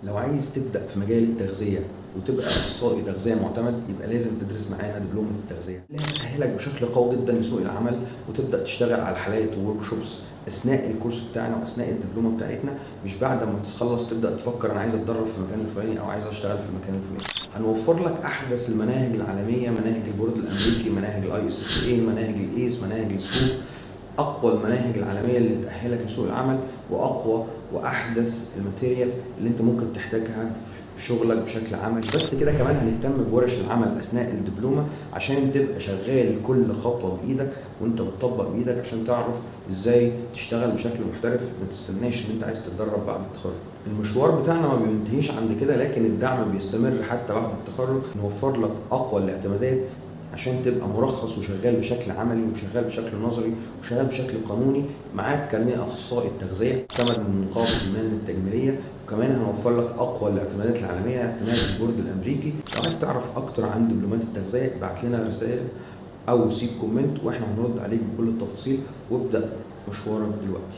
لو عايز تبدأ في مجال التغذية وتبقى أخصائي تغذية معتمد، يبقى لازم تدرس معانا دبلومة التغذية اللي هتأهلك بشكل قوي جدا لسوق العمل، وتبدأ تشتغل على حالات وورك شوبس أثناء الكورس بتاعنا وأثناء الدبلومة بتاعتنا، مش بعد ما تخلص تبدأ تفكر أنا عايز أتدرب في المكان الفلاني أو عايز أشتغل في المكان الفلاني. هنوفر لك أحدث المناهج العالمية، مناهج البورد الأمريكي، مناهج ISSA، مناهج الإيس، مناهج السكوب، اقوى المناهج العالميه اللي تاهلك لسوق العمل، واقوى واحدث الماتيريال اللي انت ممكن تحتاجها في شغلك بشكل عام. مش بس كده، كمان هنهتم بورش العمل اثناء الدبلومه عشان تبقى شغال كل خطوه بايدك وانت بتطبق بايدك، عشان تعرف ازاي تشتغل بشكل محترف، ما تستناش ان انت عايز تتدرب بعد التخرج. المشوار بتاعنا ما بينتهيش عند كده، لكن الدعم بيستمر حتى بعد التخرج. نوفر لك اقوى الاعتمادات عشان تبقى مرخص وشغال بشكل عملي وشغال بشكل نظري وشغال بشكل قانوني، معاك كارنيه اخصائي التغذيه معتمد من نقابه المهن التجميليه. وكمان هنوفر لك اقوى الاعتمادات العالميه، اعتماد البورد الامريكي. لو عايز تعرف اكتر عن دبلومات التغذيه ابعت لنا رسائل او سيب كومنت واحنا هنرد عليك بكل التفاصيل، وابدا مشوارك دلوقتي.